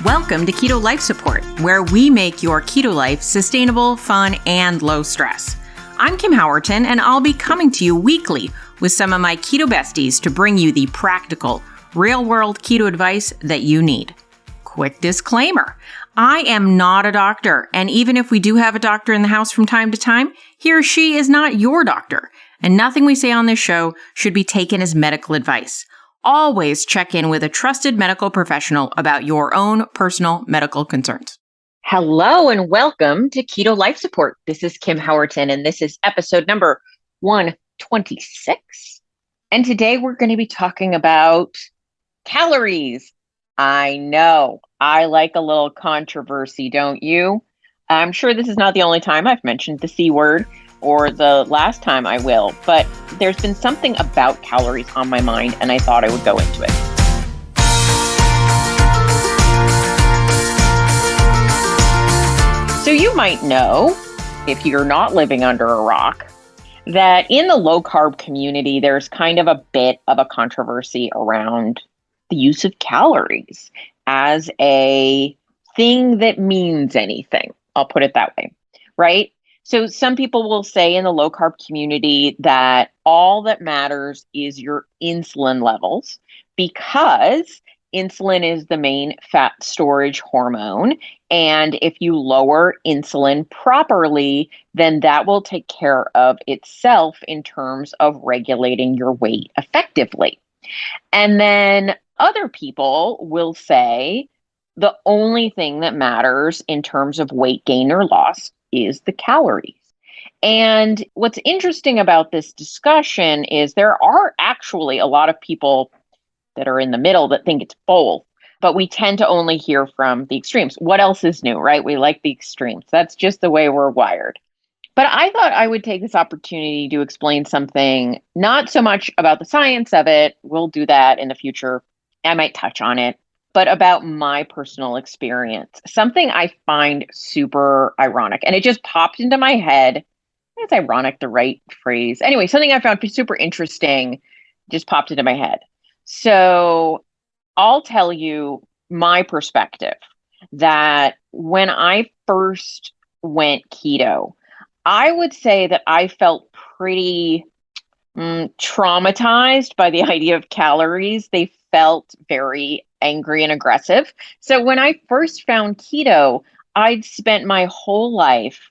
Welcome to Keto Life Support, where we make your keto life sustainable, fun, and low stress. I'm Kim Howerton, and I'll be coming to you weekly with some of my keto besties to bring you the practical, real-world keto advice that you need. Quick disclaimer, I am not a doctor, and even if we do have a doctor in the house from time to time, he or she is not your doctor, and nothing we say on this show should be taken as medical advice. Always check in with a trusted medical professional about your own personal medical concerns. Hello and welcome to Keto Life Support. This is Kim Howerton and this is episode number 126. And today we're going to be talking about calories. I know, I like a little controversy, don't you? I'm sure this is not the only time I've mentioned the C word or the last time I will, but there's been something about calories on my mind and I thought I would go into it. So you might know, if you're not living under a rock, that in the low carb community, there's kind of a bit of a controversy around the use of calories as a thing that means anything. I'll put it that way, right? So some people will say in the low carb community that all that matters is your insulin levels because insulin is the main fat storage hormone. And if you lower insulin properly, then that will take care of itself in terms of regulating your weight effectively. And then other people will say the only thing that matters in terms of weight gain or loss is the calories. And what's interesting about this discussion is there are actually a lot of people that are in the middle that think it's both, but we tend to only hear from the extremes. What else is new, right? We like the extremes. That's just the way we're wired. But I thought I would take this opportunity to explain something, not so much about the science of it. We'll do that in the future. I might touch on it, but about my personal experience, something I find super ironic. And it just popped into my head. It's ironic, the right phrase. Anyway, something I found super interesting just popped into my head. So I'll tell you my perspective that when I first went keto, I would say that I felt pretty traumatized by the idea of calories. They felt very angry and aggressive. So when I first found keto, I'd spent my whole life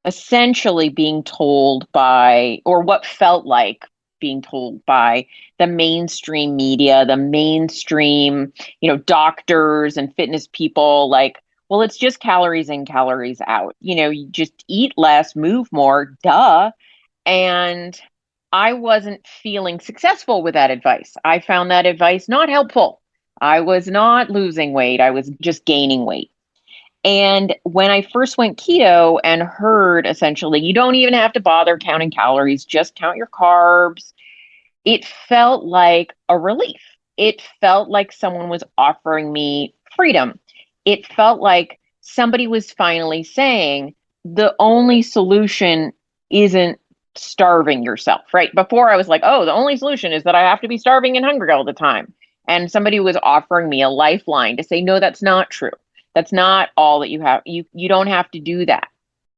essentially being told by, or what felt like being told by the mainstream media, the mainstream, doctors and fitness people, like, well, it's just calories in, calories out. You just eat less, move more, duh. And I wasn't feeling successful with that advice. I found that advice not helpful. I was not losing weight. I was just gaining weight. And when I first went keto and heard essentially, you don't even have to bother counting calories, just count your carbs, it felt like a relief. It felt like someone was offering me freedom. It felt like somebody was finally saying the only solution isn't starving yourself, right? Before I was like, oh, the only solution is that I have to be starving and hungry all the time. And somebody was offering me a lifeline to say, no, that's not true. That's not all that you have. You don't have to do that.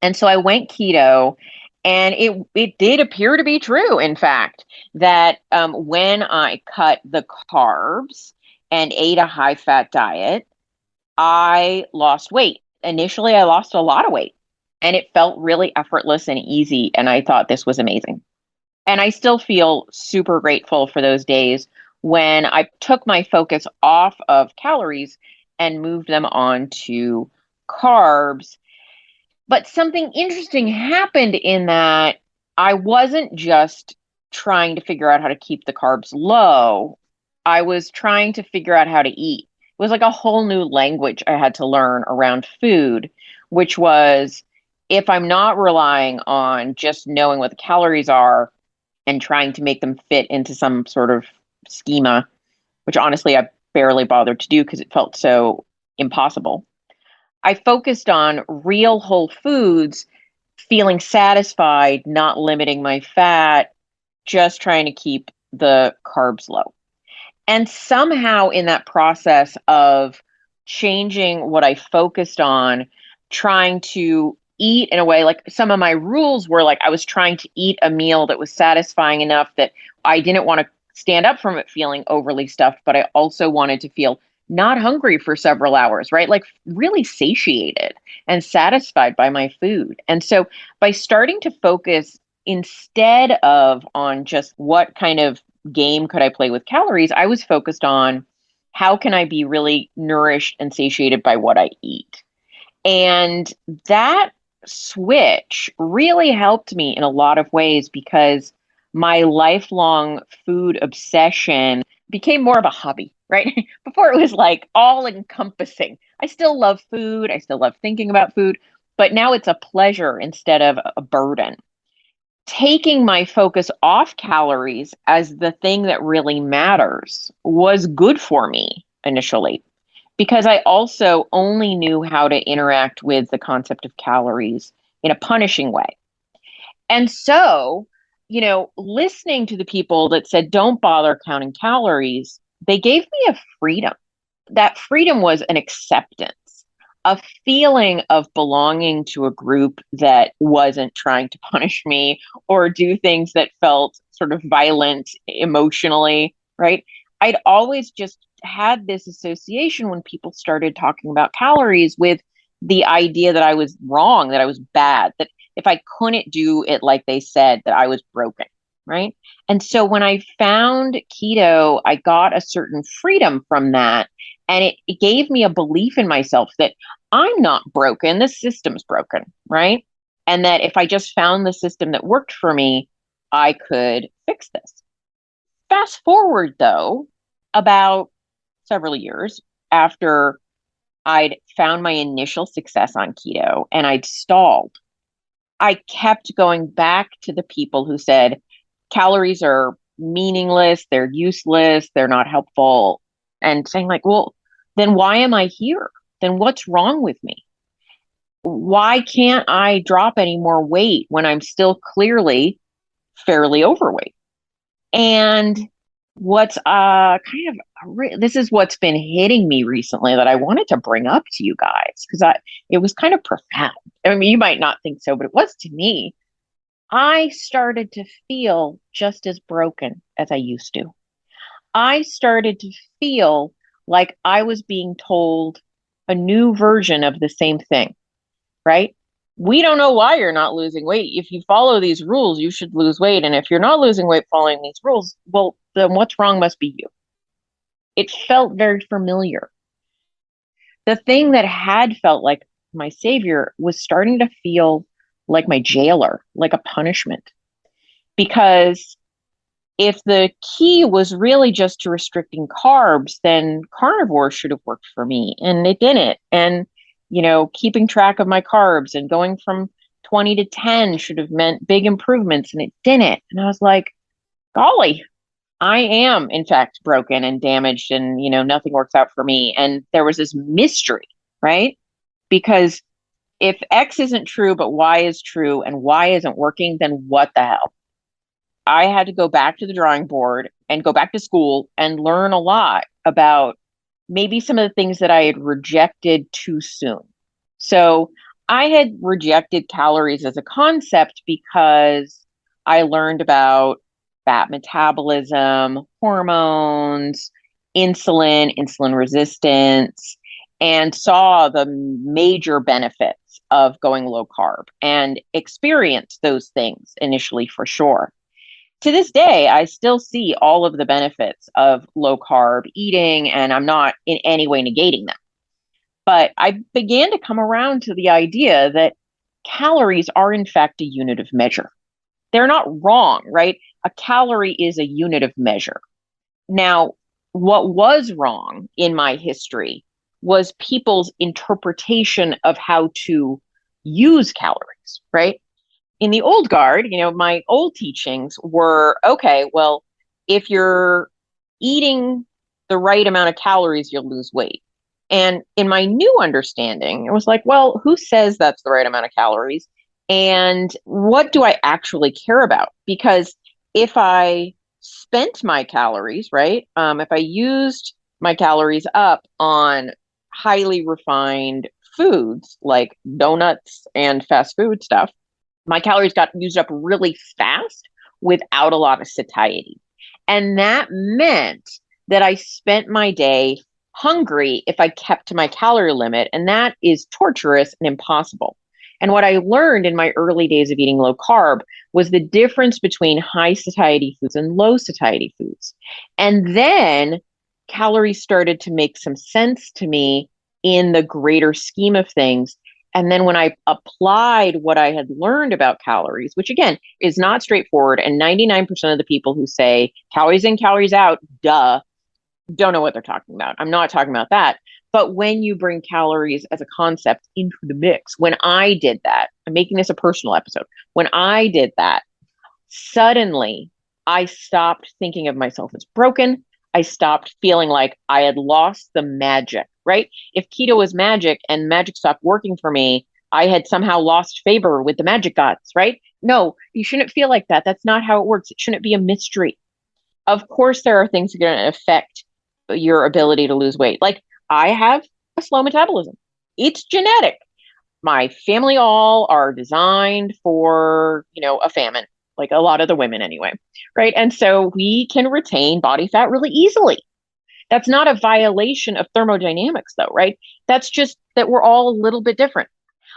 And so I went keto, and it did appear to be true, in fact, that when I cut the carbs and ate a high-fat diet, I lost weight. Initially, I lost a lot of weight. And it felt really effortless and easy. And I thought this was amazing. And I still feel super grateful for those days when I took my focus off of calories and moved them on to carbs. But something interesting happened in that I wasn't just trying to figure out how to keep the carbs low. I was trying to figure out how to eat. It was like a whole new language I had to learn around food, which was, if I'm not relying on just knowing what the calories are and trying to make them fit into some sort of schema, which honestly I barely bothered to do because it felt so impossible, I focused on real whole foods, feeling satisfied, not limiting my fat, just trying to keep the carbs low. And somehow in that process of changing what I focused on, trying to eat in a way like some of my rules were like I was trying to eat a meal that was satisfying enough that I didn't want to stand up from it feeling overly stuffed, but I also wanted to feel not hungry for several hours, right? Like really satiated and satisfied by my food. And so by starting to focus instead of on just what kind of game could I play with calories, I was focused on how can I be really nourished and satiated by what I eat. And that switch really helped me in a lot of ways because my lifelong food obsession became more of a hobby, right? Before it was like all encompassing. I still love food, I still love thinking about food, but now it's a pleasure instead of a burden. Taking my focus off calories as the thing that really matters was good for me initially because I also only knew how to interact with the concept of calories in a punishing way. And so, listening to the people that said, don't bother counting calories, they gave me a freedom. That freedom was an acceptance, a feeling of belonging to a group that wasn't trying to punish me or do things that felt sort of violent emotionally, right? I'd always just had this association when people started talking about calories with the idea that I was wrong, that I was bad, that if I couldn't do it like they said, that I was broken, right? And so when I found keto, I got a certain freedom from that. And it gave me a belief in myself that I'm not broken, the system's broken, right? And that if I just found the system that worked for me, I could fix this. Fast forward, though, about several years after I'd found my initial success on keto and I'd stalled, I kept going back to the people who said calories are meaningless, they're useless, they're not helpful, and saying, like, well, then why am I here? Then what's wrong with me? Why can't I drop any more weight when I'm still clearly fairly overweight? And what's this is what's been hitting me recently that I wanted to bring up to you guys because it was kind of profound. I mean, you might not think so, but it was to me. I started to feel just as broken as I used to. I started to feel like I was being told a new version of the same thing, right? We don't know why you're not losing weight. If you follow these rules, you should lose weight. And if you're not losing weight following these rules, well, then what's wrong must be you. It felt very familiar. The thing that had felt like my savior was starting to feel like my jailer, like a punishment. Because if the key was really just to restricting carbs, then carnivore should have worked for me, and it didn't. And, keeping track of my carbs and going from 20 to 10 should have meant big improvements, and it didn't. And I was like, golly, I am, in fact, broken and damaged, and, nothing works out for me. And there was this mystery, right? Because if X isn't true, but Y is true, and Y isn't working, then what the hell? I had to go back to the drawing board and go back to school and learn a lot about maybe some of the things that I had rejected too soon. So I had rejected calories as a concept because I learned about fat metabolism, hormones, insulin resistance, and saw the major benefits of going low carb and experienced those things initially for sure. To this day, I still see all of the benefits of low carb eating, and I'm not in any way negating them. But I began to come around to the idea that calories are, in fact, a unit of measure. They're not wrong, right? A calorie is a unit of measure. Now, what was wrong in my history was people's interpretation of how to use calories, right? In the old guard, my old teachings were, okay, well, if you're eating the right amount of calories, you'll lose weight. And in my new understanding, it was like, well, who says that's the right amount of calories? And what do I actually care about? Because if I spent my calories, right, if I used my calories up on highly refined foods like donuts and fast food stuff, my calories got used up really fast without a lot of satiety. And that meant that I spent my day hungry if I kept to my calorie limit. And that is torturous and impossible. And what I learned in my early days of eating low carb was the difference between high satiety foods and low satiety foods. And then calories started to make some sense to me in the greater scheme of things. And then when I applied what I had learned about calories, which again is not straightforward, and 99% of the people who say calories in, calories out, duh, don't know what they're talking about. I'm not talking about that. But when you bring calories as a concept into the mix, when I did that, I'm making this a personal episode. When I did that, suddenly I stopped thinking of myself as broken. I stopped feeling like I had lost the magic, right? If keto was magic and magic stopped working for me, I had somehow lost favor with the magic gods, right? No, you shouldn't feel like that. That's not how it works. It shouldn't be a mystery. Of course, there are things that are going to affect your ability to lose weight. Like I have a slow metabolism. It's genetic. My family all are designed for, a famine, like a lot of the women anyway, right? And so we can retain body fat really easily. That's not a violation of thermodynamics though, right? That's just that we're all a little bit different.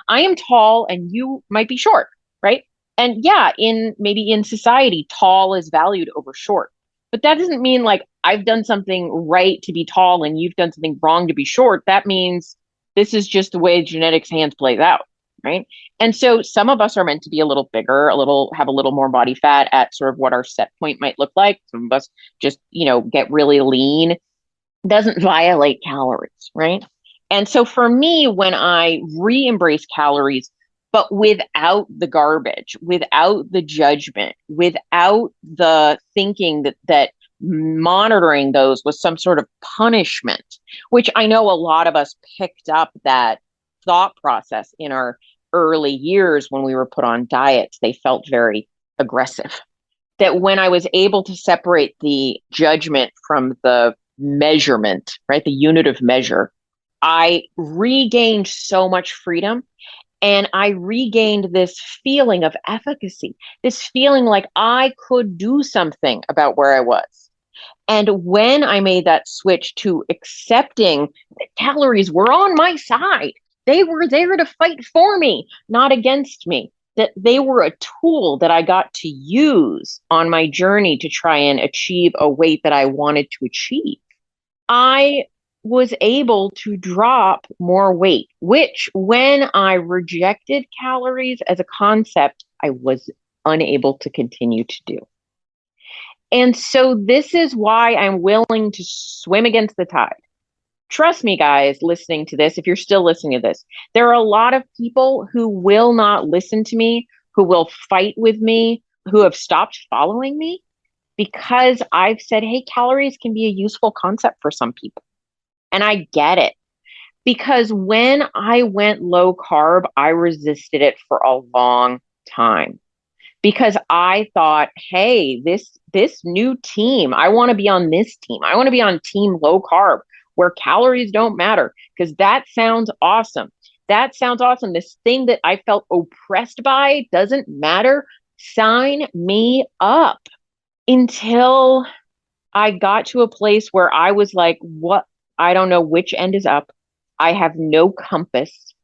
I am tall and you might be short, right? And yeah, maybe in society, tall is valued over short. But that doesn't mean like I've done something right to be tall and you've done something wrong to be short. That means this is just the way genetics hands plays out, right? And so some of us are meant to be a little bigger, have a little more body fat at sort of what our set point might look like. Some of us just, get really lean. Doesn't violate calories, right? And so for me, when I re-embrace calories, but without the garbage, without the judgment, without the thinking that monitoring those was some sort of punishment, which I know a lot of us picked up that thought process in our early years when we were put on diets. They felt very aggressive. That when I was able to separate the judgment from the measurement, right, the unit of measure, I regained so much freedom. And I regained this feeling of efficacy, this feeling like I could do something about where I was. And when I made that switch to accepting that calories were on my side, they were there to fight for me, not against me, that they were a tool that I got to use on my journey to try and achieve a weight that I wanted to achieve, I was able to drop more weight, which when I rejected calories as a concept, I was unable to continue to do. And so this is why I'm willing to swim against the tide. Trust me, guys, listening to this, if you're still listening to this, there are a lot of people who will not listen to me, who will fight with me, who have stopped following me because I've said, hey, calories can be a useful concept for some people. And I get it. Because when I went low carb, I resisted it for a long time. Because I thought, hey, this new team, I want to be on this team. I want to be on team low carb where calories don't matter. Because that sounds awesome. That sounds awesome. This thing that I felt oppressed by doesn't matter. Sign me up. Until I got to a place where I was like, what? I don't know which end is up. I have no compass.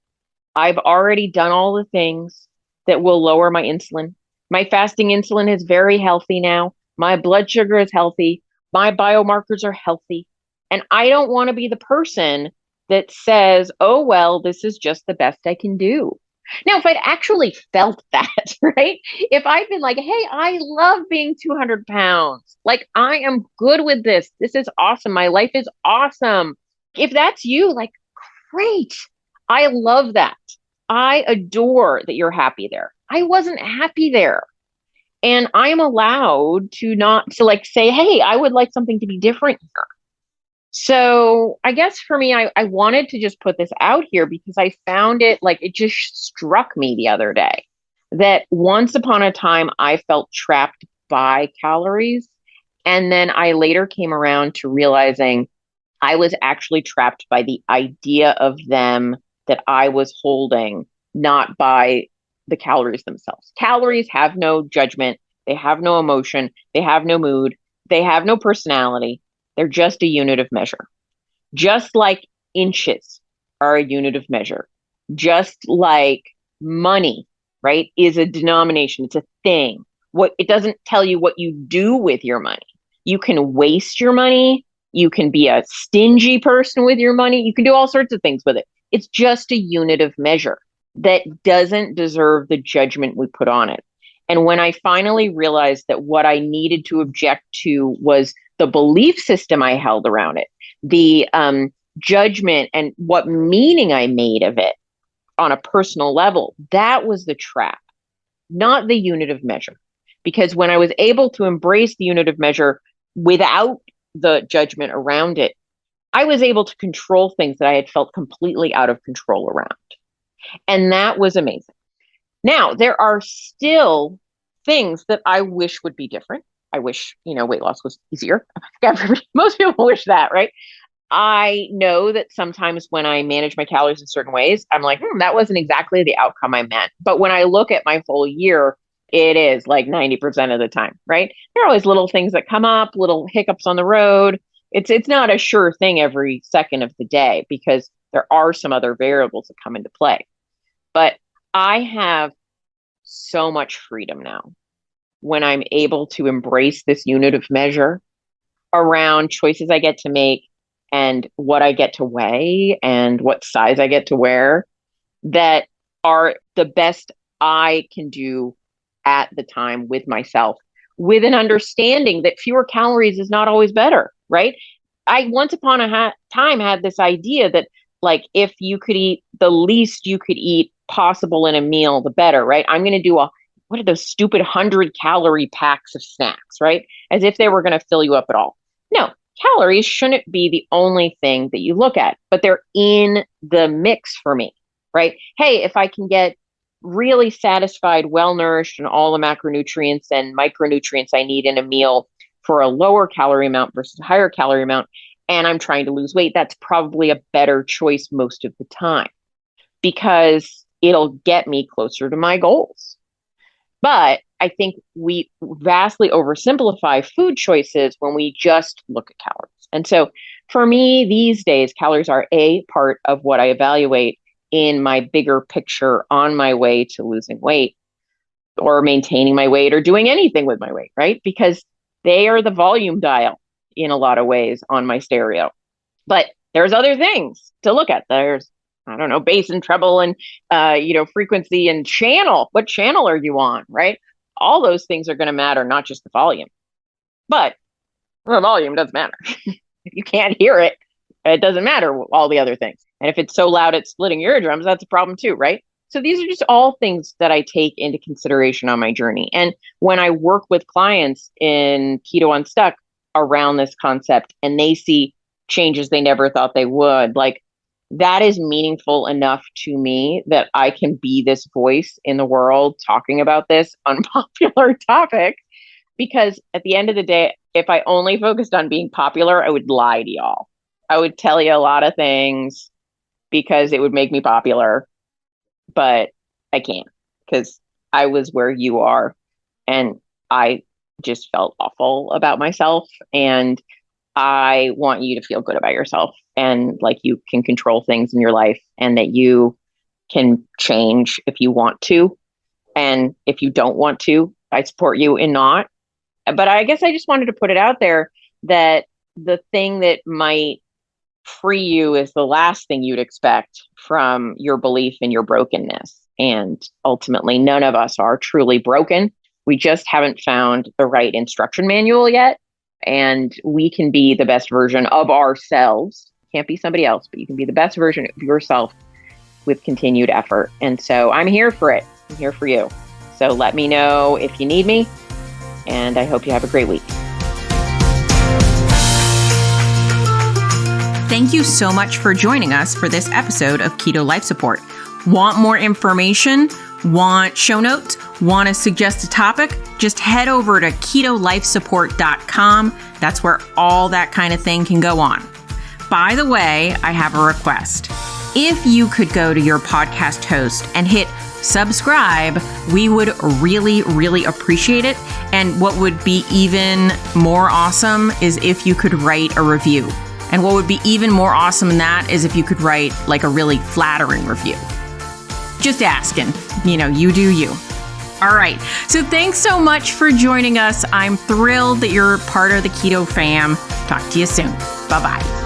I've already done all the things that will lower my insulin. My fasting insulin is very healthy now. My blood sugar is healthy. My biomarkers are healthy. And I don't want to be the person that says, oh, well, this is just the best I can do. Now, if I'd actually felt that, right? If I'd been like, hey, I love being 200 pounds. Like, I am good with this. This is awesome. My life is awesome. If that's you, like, great. I love that. I adore that you're happy there. I wasn't happy there. And I'm allowed to not to like say, hey, I would like something to be different here. So I guess for me, I wanted to just put this out here because I found it like it just struck me the other day that once upon a time I felt trapped by calories. And then I later came around to realizing I was actually trapped by the idea of them that I was holding, not by the calories themselves. Calories have no judgment. They have no emotion. They have no mood. They have no personality. They're just a unit of measure. Just like inches are a unit of measure. Just like money, right, is a denomination. It's a thing. It doesn't tell you what you do with your money. You can waste your money. You can be a stingy person with your money. You can do all sorts of things with it. It's just a unit of measure that doesn't deserve the judgment we put on it. And when I finally realized that what I needed to object to was the belief system I held around it, the judgment and what meaning I made of it on a personal level, that was the trap, not the unit of measure. Because when I was able to embrace the unit of measure without the judgment around it, I was able to control things that I had felt completely out of control around. And that was amazing. Now, there are still things that I wish would be different. I wish, weight loss was easier. Most people wish that, right? I know that sometimes when I manage my calories in certain ways, I'm like, that wasn't exactly the outcome I meant. But when I look at my whole year, it is like 90% of the time, right? There are always little things that come up, little hiccups on the road. It's not a sure thing every second of the day because there are some other variables that come into play. But I have so much freedom now when I'm able to embrace this unit of measure around choices I get to make and what I get to weigh and what size I get to wear that are the best I can do at the time with myself, with an understanding that fewer calories is not always better, right? I once upon a time had this idea that like if you could eat the least you could eat possible in a meal, the better, right? I'm going to do what are those stupid 100-calorie packs of snacks, right? As if they were going to fill you up at all. No, calories shouldn't be the only thing that you look at, but they're in the mix for me, right? Hey, if I can get really satisfied, well-nourished, and all the macronutrients and micronutrients I need in a meal for a lower calorie amount versus a higher calorie amount, and I'm trying to lose weight, that's probably a better choice most of the time because it'll get me closer to my goals. But I think we vastly oversimplify food choices when we just look at calories. And so for me, these days, calories are a part of what I evaluate in my bigger picture on my way to losing weight or maintaining my weight or doing anything with my weight, right? Because they are the volume dial in a lot of ways on my stereo. But there's other things to look at. There's, bass and treble and, frequency and channel. What channel are you on, right? All those things are going to matter, not just the volume. But the volume doesn't matter. If you can't hear it, it doesn't matter all the other things. And if it's so loud it's splitting your eardrums, that's a problem too, right? So these are just all things that I take into consideration on my journey. And when I work with clients in Keto Unstuck around this concept and they see changes they never thought they would, like that is meaningful enough to me that I can be this voice in the world talking about this unpopular topic. Because at the end of the day, if I only focused on being popular, I would lie to y'all. I would tell you a lot of things because it would make me popular, but I can't because I was where you are and I just felt awful about myself. And I want you to feel good about yourself and like you can control things in your life and that you can change if you want to. And if you don't want to, I support you in not. But I guess I just wanted to put it out there that the thing that might free you is the last thing you'd expect from your belief in your brokenness. And ultimately, none of us are truly broken. We just haven't found the right instruction manual yet. And we can be the best version of ourselves. Can't be somebody else, but you can be the best version of yourself with continued effort. And so I'm here for it. I'm here for you. So let me know if you need me. And I hope you have a great week. Thank you so much for joining us for this episode of Keto Life Support. Want more information? Want show notes? Want to suggest a topic? Just head over to ketolifesupport.com. That's where all that kind of thing can go on. By the way, I have a request. If you could go to your podcast host and hit subscribe, we would really, really appreciate it. And what would be even more awesome is if you could write a review. And what would be even more awesome than that is if you could write like a really flattering review. Just asking, you do you. All right. So thanks so much for joining us. I'm thrilled that you're part of the Keto fam. Talk to you soon. Bye-bye.